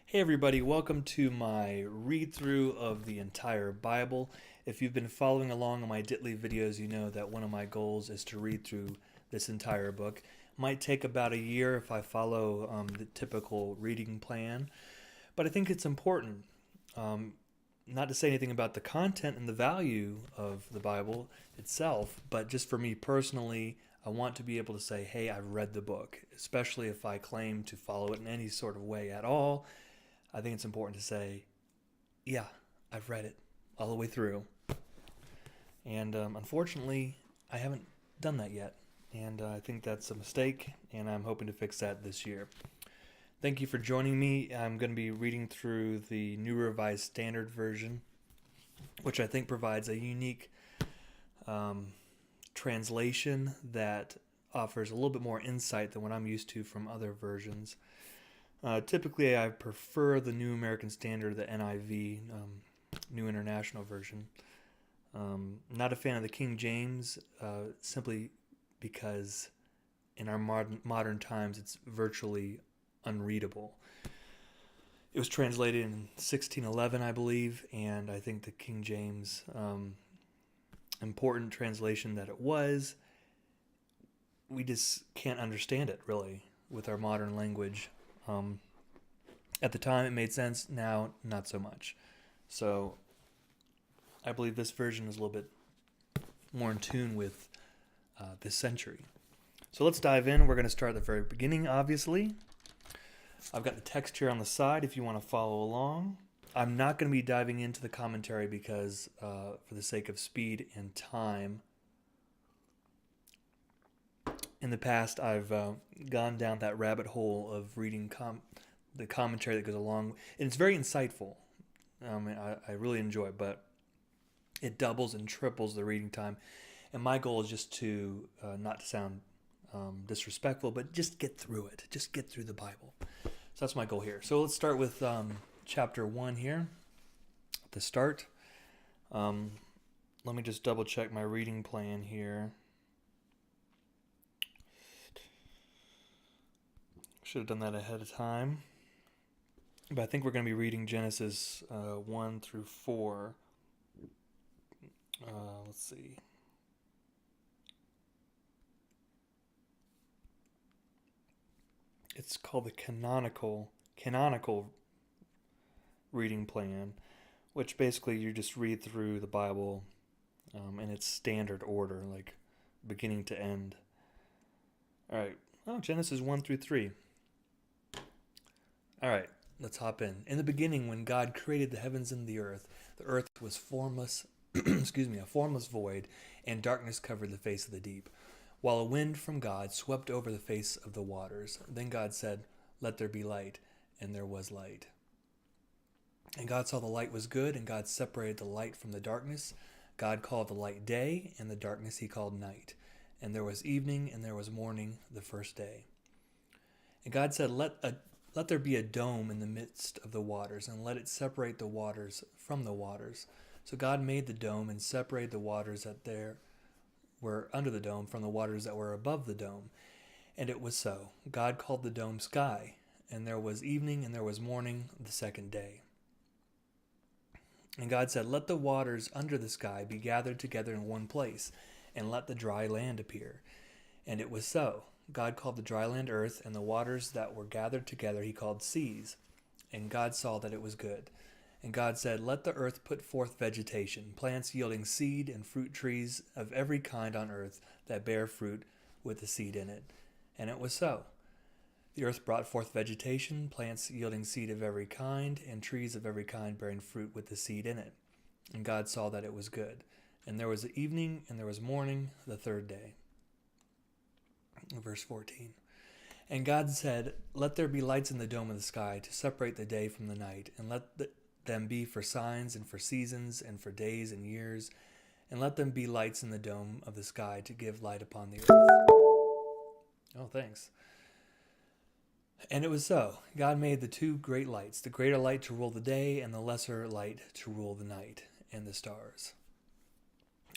Hey everybody, welcome to my read-through of the entire Bible. If you've been following along on my DITLY videos, you know that one of my goals is to read through this entire book. Might take about a year if I follow the typical reading plan, but I think it's important. Not to say anything about the content and the value of the Bible itself, but just for me personally, I want to be able to say, hey, I've read the book, especially if I claim to follow it in any sort of way at all. I think it's important to say, yeah, I've read it all the way through. And unfortunately, I haven't done that yet. And I think that's a mistake, and I'm hoping to fix that this year. Thank you for joining me. I'm going to be reading through the New Revised Standard Version, which I think provides a unique translation that offers a little bit more insight than what I'm used to from other versions. Typically, I prefer the New American Standard, the NIV, New International Version. Not a fan of the King James, simply because in our modern times it's virtually unreadable. It was translated in 1611, I believe, and I think the King James, important translation that it was, we just can't understand it really with our modern language. At the time it made sense, now not so much. So I believe this version is a little bit more in tune with this century. So let's dive in. We're going to start at the very beginning, obviously. I've got the text here on the side if you want to follow along. I'm not going to be diving into the commentary because for the sake of speed and time, in the past I've gone down that rabbit hole of reading the commentary that goes along, and it's very insightful. I really enjoy it, but it doubles and triples the reading time, and my goal is just to not to sound disrespectful, but just get through it, just get through the Bible. So that's my goal here. So let's start with chapter 1 here at the start. Let me just double check my reading plan here. Should have done that ahead of time. But I think we're going to be reading Genesis 1 through 4. Let's see. It's called the canonical reading plan, which basically you just read through the Bible in its standard order, like beginning to end. All right. Oh, Genesis 1 through 3. All right, let's hop in. In the beginning, when God created the heavens and the earth was formless, a formless void, and darkness covered the face of the deep, while a wind from God swept over the face of the waters. Then God said, "Let there be light," and there was light. And God saw the light was good, and God separated the light from the darkness. God called the light day, and the darkness he called night. And there was evening, and there was morning, the first day. And God said, Let there be a dome in the midst of the waters, and let it separate the waters from the waters. So God made the dome and separated the waters that there were under the dome from the waters that were above the dome. And it was so. God called the dome sky, and there was evening and there was morning the second day. And God said, Let the waters under the sky be gathered together in one place, and let the dry land appear. And it was so. God called the dry land earth, and the waters that were gathered together he called seas. And God saw that it was good. And God said, Let the earth put forth vegetation, plants yielding seed, and fruit trees of every kind on earth that bear fruit with the seed in it. And it was so. The earth brought forth vegetation, plants yielding seed of every kind, and trees of every kind bearing fruit with the seed in it. And God saw that it was good. And there was evening, and there was morning, the third day. Verse 14. And God said, Let there be lights in the dome of the sky to separate the day from the night, and let them be for signs and for seasons and for days and years, and let them be lights in the dome of the sky to give light upon the earth. Oh, thanks. And it was so. God made the two great lights, the greater light to rule the day, and the lesser light to rule the night and the stars.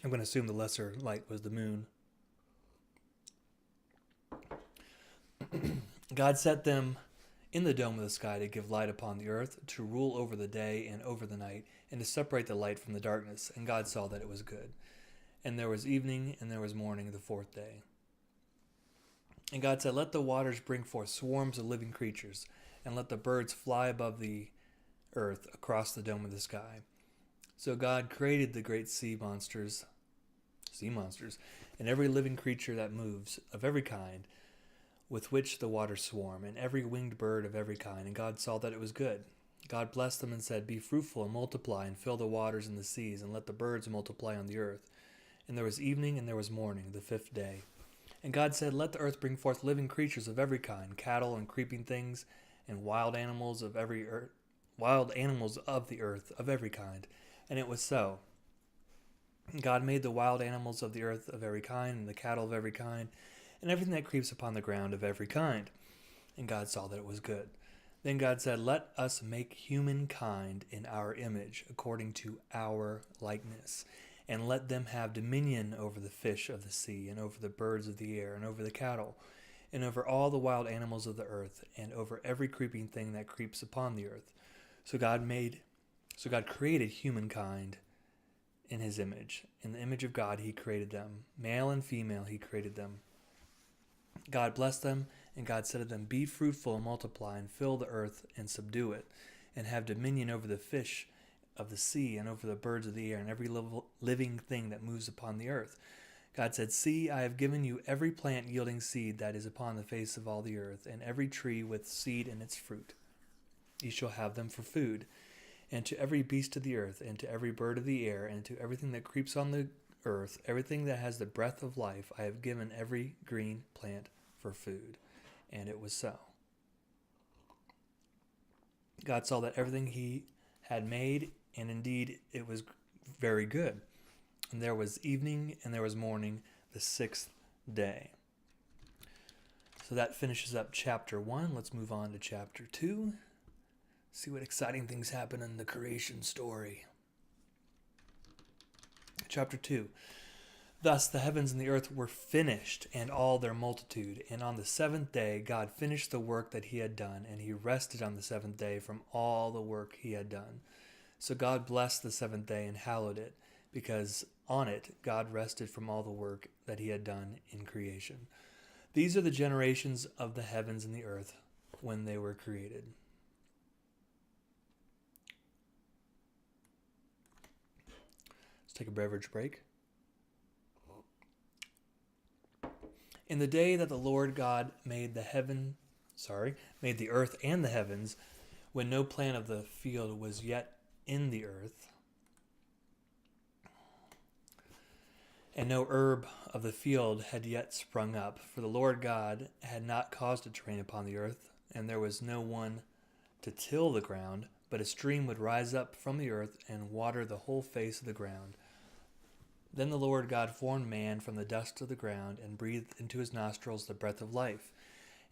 I'm going to assume the lesser light was the moon. God set them in the dome of the sky to give light upon the earth, to rule over the day and over the night, and to separate the light from the darkness. And God saw that it was good. And there was evening, and there was morning, the fourth day. And God said, let the waters bring forth swarms of living creatures, and let the birds fly above the earth across the dome of the sky. So God created the great sea monsters, and every living creature that moves, of every kind, with which the waters swarm, and every winged bird of every kind. And God saw that it was good. God blessed them and said, be fruitful and multiply, and fill the waters and the seas, and let the birds multiply on the earth. And there was evening, and there was morning, the fifth day. And God said, let the earth bring forth living creatures of every kind, cattle and creeping things, and wild animals of the earth of every kind. And it was so. God made the wild animals of the earth of every kind, and the cattle of every kind, and everything that creeps upon the ground of every kind. And God saw that it was good. Then God said, let us make humankind in our image, according to our likeness, and let them have dominion over the fish of the sea, and over the birds of the air, and over the cattle, and over all the wild animals of the earth, and over every creeping thing that creeps upon the earth. So God created humankind in his image. In the image of God he created them. Male and female he created them. God blessed them, and God said to them, be fruitful and multiply, and fill the earth and subdue it, and have dominion over the fish of the sea, and over the birds of the air, and every living thing that moves upon the earth. God said, see, I have given you every plant yielding seed that is upon the face of all the earth, and every tree with seed in its fruit. You shall have them for food. And to every beast of the earth, and to every bird of the air, and to everything that creeps on the earth, everything that has the breath of life, I have given every green plant for food. And it was so. God saw that everything he had made, and indeed it was very good. And there was evening, and there was morning, the sixth day. So that finishes up chapter 1. Let's move on to chapter 2. See what exciting things happen in the creation story. Chapter 2. Thus the heavens and the earth were finished, and all their multitude. And on the seventh day God finished the work that he had done, and he rested on the seventh day from all the work he had done. So God blessed the seventh day and hallowed it, because on it God rested from all the work that he had done in creation. These are the generations of the heavens and the earth when they were created. Let's take a beverage break. In the day that the Lord God made the earth and the heavens, when no plant of the field was yet in the earth, and no herb of the field had yet sprung up, for the Lord God had not caused it to rain upon the earth, and there was no one to till the ground, but a stream would rise up from the earth and water the whole face of the ground. Then the Lord God formed man from the dust of the ground, and breathed into his nostrils the breath of life,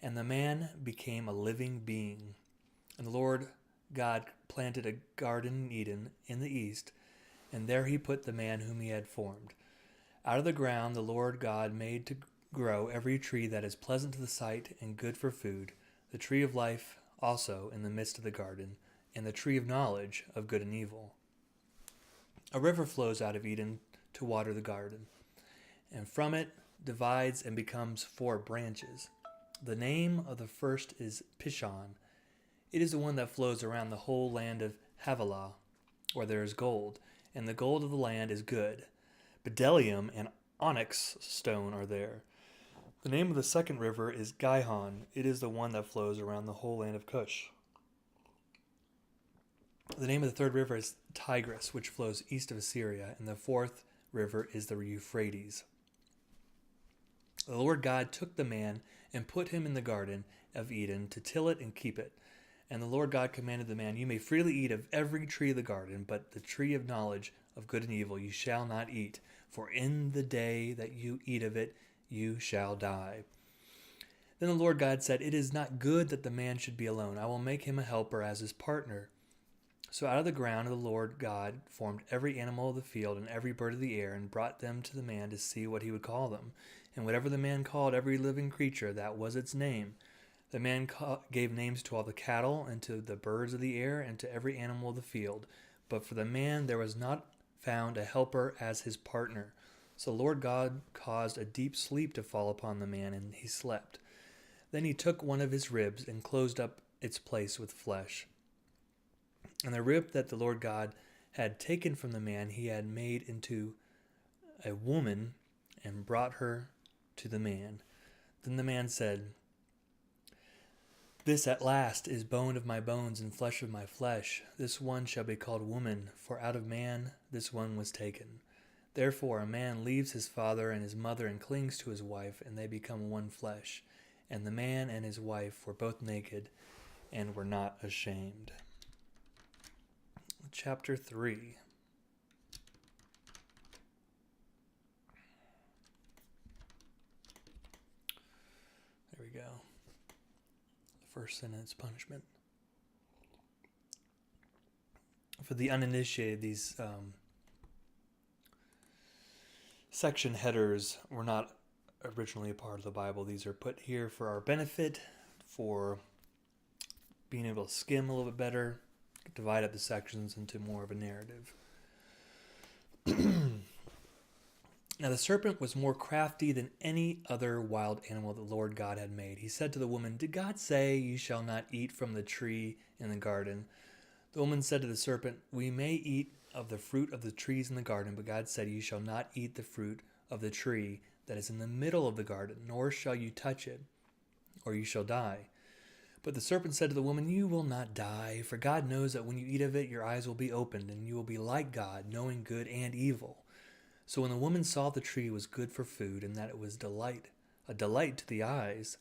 and the man became a living being. And the Lord God planted a garden in Eden in the east, and there he put the man whom he had formed. Out of the ground the Lord God made to grow every tree that is pleasant to the sight and good for food, the tree of life also in the midst of the garden, and the tree of knowledge of good and evil. A river flows out of Eden to water the garden, and from it divides and becomes 4 branches. The name of the first is Pishon. It is the one that flows around the whole land of Havilah, where there is gold, and the gold of the land is good. Bdellium and onyx stone are there. The name of the second river is Gihon. It is the one that flows around the whole land of Cush. The name of the third river is Tigris, which flows east of Assyria, and the fourth river is the Euphrates. The Lord God took the man and put him in the garden of Eden to till it and keep it. And the Lord God commanded the man, you may freely eat of every tree of the garden, but the tree of knowledge of good and evil you shall not eat, for in the day that you eat of it you shall die. Then the Lord God said, it is not good that the man should be alone. I will make him a helper as his partner. So out of the ground the Lord God formed every animal of the field and every bird of the air, and brought them to the man to see what he would call them. And whatever the man called every living creature, that was its name. The man gave names to all the cattle, and to the birds of the air, and to every animal of the field. But for the man there was not found a helper as his partner. So the Lord God caused a deep sleep to fall upon the man, and he slept. Then he took one of his ribs and closed up its place with flesh. And the rib that the Lord God had taken from the man he had made into a woman and brought her to the man. Then the man said, "This at last is bone of my bones and flesh of my flesh. This one shall be called woman, for out of man this one was taken. Therefore a man leaves his father and his mother and clings to his wife, and they become one flesh. And the man and his wife were both naked and were not ashamed." Chapter 3. There we go. The first sentence, punishment. For the uninitiated, these section headers were not originally a part of the Bible. These are put here for our benefit, for being able to skim a little bit better, divide up the sections into more of a narrative. Now the serpent was more crafty than any other wild animal the Lord God had made. He said to the woman, "Did God say, 'You shall not eat from the tree in the garden'?" The woman said to the serpent, "We may eat of the fruit of the trees in the garden, but God said, 'You shall not eat the fruit of the tree that is in the middle of the garden, nor shall you touch it, or you shall die.' But the serpent said to the woman, 'You will not die, for God knows that when you eat of it, your eyes will be opened, and you will be like God, knowing good and evil.' So when the woman saw the tree was good for food, and that it was a delight to the eyes,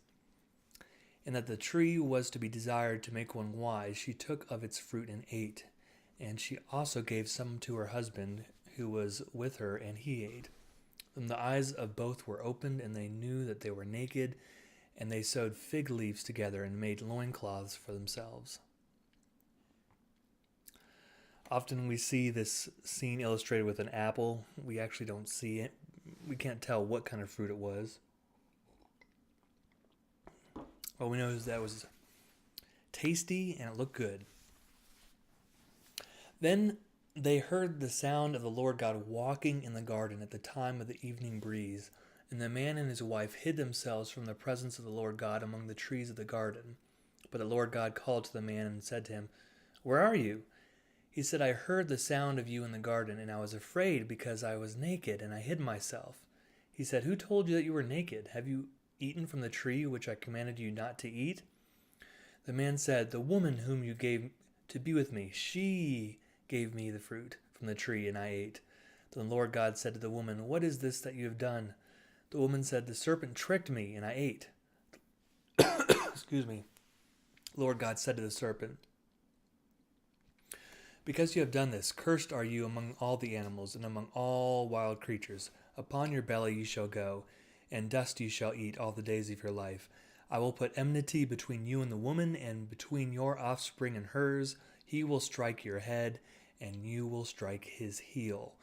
and that the tree was to be desired to make one wise, she took of its fruit and ate. And she also gave some to her husband who was with her, and he ate. Then the eyes of both were opened, and they knew that they were naked, and they sewed fig leaves together and made loincloths for themselves." Often we see this scene illustrated with an apple. We actually don't see it. We can't tell what kind of fruit it was. All we know is that it was tasty and it looked good. Then they heard the sound of the Lord God walking in the garden at the time of the evening breeze, and the man and his wife hid themselves from the presence of the Lord God among the trees of the garden. But the Lord God called to the man and said to him, "Where are you?" He said, "I heard the sound of you in the garden, and I was afraid because I was naked, and I hid myself." He said, "Who told you that you were naked? Have you eaten from the tree which I commanded you not to eat?" The man said, "The woman whom you gave to be with me, she gave me the fruit from the tree, and I ate." Then the Lord God said to the woman, "What is this that you have done?" The woman said, "The serpent tricked me, and I ate." Excuse me. Lord God said to the serpent, "Because you have done this, cursed are you among all the animals and among all wild creatures. Upon your belly you shall go, and dust you shall eat all the days of your life. I will put enmity between you and the woman, and between your offspring and hers. He will strike your head, and you will strike his heel."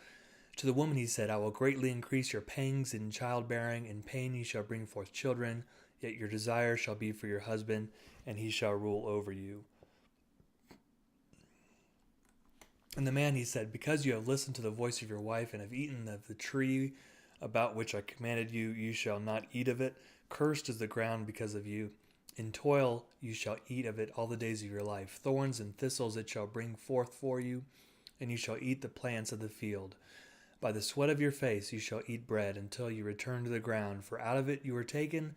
To the woman he said, "I will greatly increase your pangs in childbearing. In pain you shall bring forth children. Yet your desire shall be for your husband, and he shall rule over you." And the man he said, "Because you have listened to the voice of your wife, and have eaten of the tree about which I commanded you, you shall not eat of it. Cursed is the ground because of you. In toil you shall eat of it all the days of your life. Thorns and thistles it shall bring forth for you, and you shall eat the plants of the field. By the sweat of your face you shall eat bread until you return to the ground, for out of it you were taken.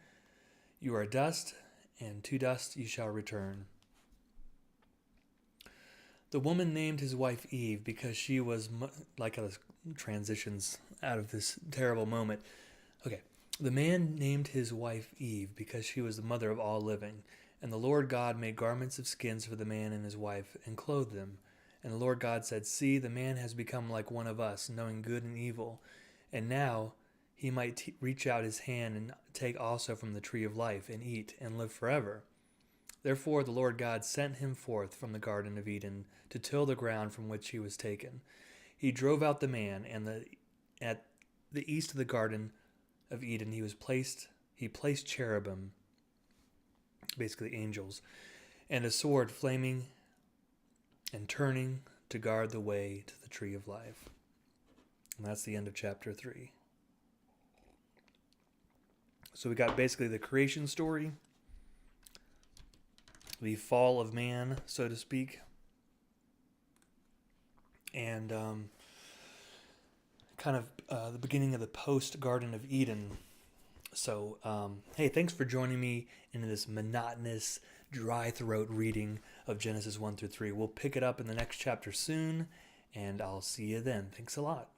You are dust, and to dust you shall return." The woman named his wife Eve because she was, like how this transitions out of this terrible moment. Okay, the man named his wife Eve because she was the mother of all living. And the Lord God made garments of skins for the man and his wife and clothed them. And the Lord God said, "See, the man has become like one of us, knowing good and evil. And now he might reach out his hand and take also from the tree of life and eat and live forever." Therefore the Lord God sent him forth from the Garden of Eden to till the ground from which he was taken. He drove out the man, and at the east of the Garden of Eden he placed cherubim basically angels, and a sword flaming and turning to guard the way to the tree of life. And that's the end of chapter 3. So we got basically the creation story, the fall of man, so to speak, and kind of the beginning of the post-Garden of Eden. So, hey, thanks for joining me in this monotonous, dry throat reading of Genesis 1 through 3. We'll pick it up in the next chapter soon, and I'll see you then. Thanks a lot.